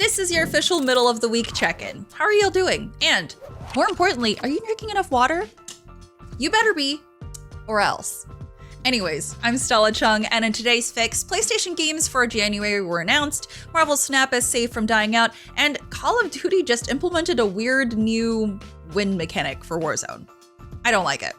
This is your official middle of the week check-in. How are y'all doing? And more importantly, are you drinking enough water? You better be, or else. Anyways, I'm Stella Chung, and in today's fix, PlayStation games for January were announced, Marvel Snap is safe from dying out, and Call of Duty just implemented a weird new win mechanic for Warzone. I don't like it.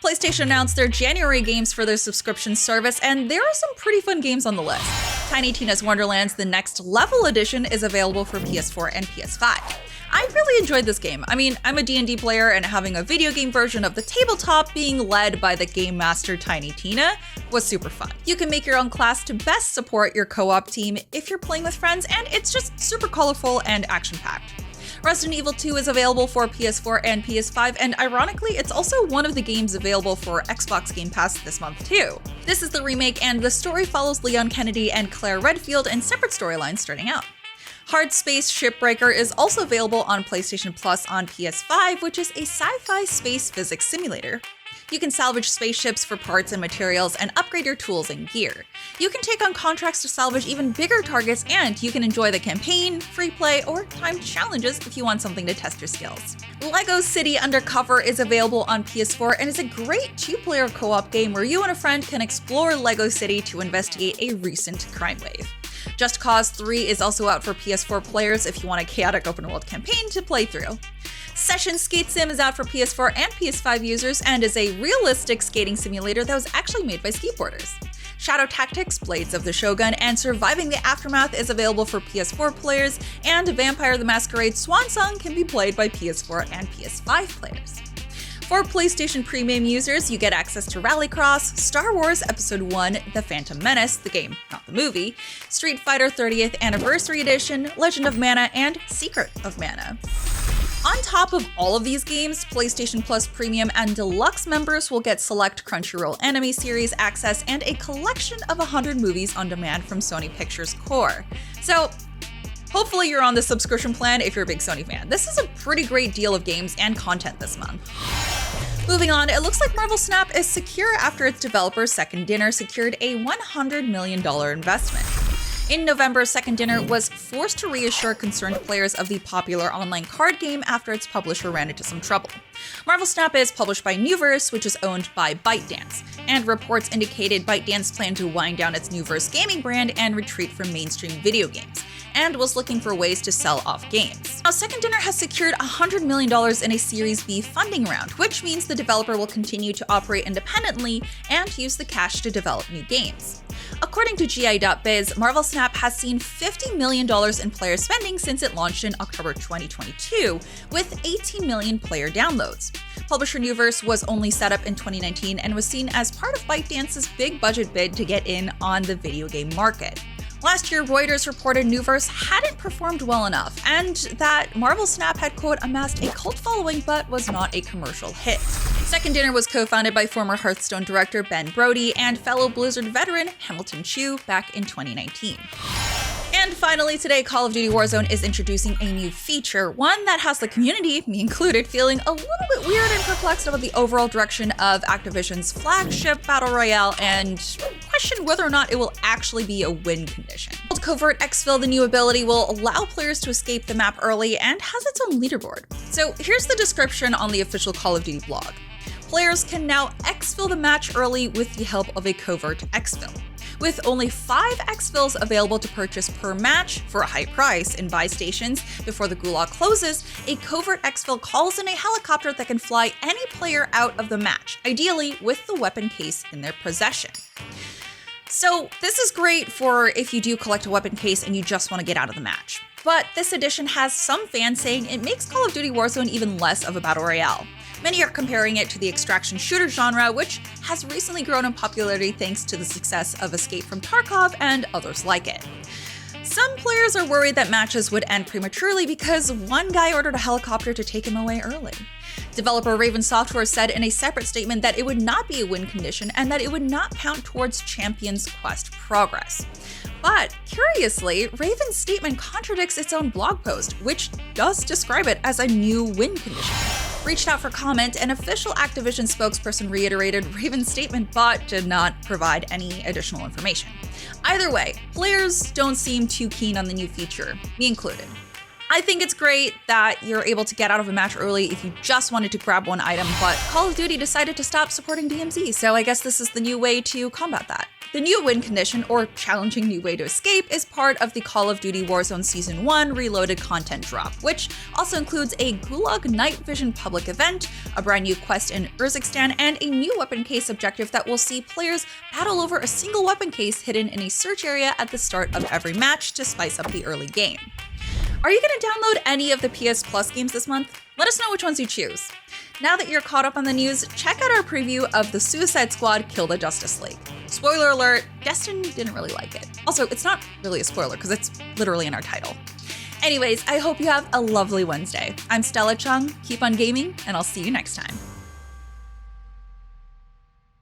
PlayStation announced their January games for their subscription service, and there are some pretty fun games on the list. Tiny Tina's Wonderlands The Next Level Edition is available for PS4 and PS5. I really enjoyed this game. I mean, I'm a D&D player, and having a video game version of the tabletop being led by the game master Tiny Tina was super fun. You can make your own class to best support your co-op team if you're playing with friends, and it's just super colorful and action-packed. Resident Evil 2 is available for PS4 and PS5, and ironically, it's also one of the games available for Xbox Game Pass this month too. This is the remake, and the story follows Leon Kennedy and Claire Redfield in separate storylines starting out. Hard Space Shipbreaker is also available on PlayStation Plus on PS5, which is a sci-fi space physics simulator. You can salvage spaceships for parts and materials and upgrade your tools and gear. You can take on contracts to salvage even bigger targets, and you can enjoy the campaign, free play, or timed challenges if you want something to test your skills. LEGO City Undercover is available on PS4 and is a great two-player co-op game where you and a friend can explore LEGO City to investigate a recent crime wave. Just Cause 3 is also out for PS4 players if you want a chaotic open-world campaign to play through. Session Skate Sim is out for PS4 and PS5 users and is a realistic skating simulator that was actually made by skateboarders. Shadow Tactics, Blades of the Shogun, and Surviving the Aftermath is available for PS4 players, and Vampire the Masquerade Swan Song can be played by PS4 and PS5 players. For PlayStation Premium users, you get access to Rallycross, Star Wars Episode 1, The Phantom Menace, the game, not the movie, Street Fighter 30th Anniversary Edition, Legend of Mana, and Secret of Mana. On top of all of these games, PlayStation Plus Premium and Deluxe members will get select Crunchyroll anime series access and a collection of 100 movies on demand from Sony Pictures Core. So, hopefully you're on the subscription plan if you're a big Sony fan. This is a pretty great deal of games and content this month. Moving on, it looks like Marvel Snap is secure after its developer Second Dinner secured a $100 million investment. In November, Second Dinner was forced to reassure concerned players of the popular online card game after its publisher ran into some trouble. Marvel Snap is published by Newverse, which is owned by ByteDance, and reports indicated ByteDance planned to wind down its Newverse gaming brand and retreat from mainstream video games, and was looking for ways to sell off games. Now, Second Dinner has secured $100 million in a Series B funding round, which means the developer will continue to operate independently and use the cash to develop new games. According to GI.biz, Marvel Snap has seen $50 million in player spending since it launched in October 2022, with 18 million player downloads. Publisher Newverse was only set up in 2019 and was seen as part of ByteDance's big budget bid to get in on the video game market. Last year, Reuters reported Newverse hadn't performed well enough, and that Marvel Snap had, quote, amassed a cult following but was not a commercial hit. Second Dinner was co-founded by former Hearthstone director Ben Brody and fellow Blizzard veteran Hamilton Chu back in 2019. And finally today, Call of Duty Warzone is introducing a new feature, one that has the community, me included, feeling a little bit weird and perplexed about the overall direction of Activision's flagship battle royale and question whether or not it will actually be a win condition. Called Covert Exfil, the new ability will allow players to escape the map early and has its own leaderboard. So here's the description on the official Call of Duty blog. Players can now exfil the match early with the help of a Covert Exfil. With only 5 exfils available to purchase per match for a high price in buy stations before the gulag closes, a Covert Exfil calls in a helicopter that can fly any player out of the match, ideally with the weapon case in their possession. So this is great for if you do collect a weapon case and you just want to get out of the match. But this edition has some fans saying it makes Call of Duty Warzone even less of a battle royale. Many are comparing it to the extraction shooter genre, which has recently grown in popularity thanks to the success of Escape from Tarkov and others like it. Some players are worried that matches would end prematurely because one guy ordered a helicopter to take him away early. Developer Raven Software said in a separate statement that it would not be a win condition and that it would not count towards Champion's Quest progress. But curiously, Raven's statement contradicts its own blog post, which does describe it as a new win condition. reached out for comment, and official Activision spokesperson reiterated Raven's statement but did not provide any additional information. Either way, players don't seem too keen on the new feature, me included. I think it's great that you're able to get out of a match early if you just wanted to grab one item, but Call of Duty decided to stop supporting DMZ, so I guess this is the new way to combat that. The new win condition, or challenging new way to escape, is part of the Call of Duty Warzone Season 1 Reloaded content drop, which also includes a Gulag Night Vision public event, a brand new quest in Urzikstan, and a new weapon case objective that will see players battle over a single weapon case hidden in a search area at the start of every match to spice up the early game. Are you going to download any of the PS Plus games this month? Let us know which ones you choose. Now that you're caught up on the news, check out our preview of The Suicide Squad Kill the Justice League. Spoiler alert, Destin didn't really like it. Also, it's not really a spoiler because it's literally in our title. Anyways, I hope you have a lovely Wednesday. I'm Stella Chung, keep on gaming, and I'll see you next time.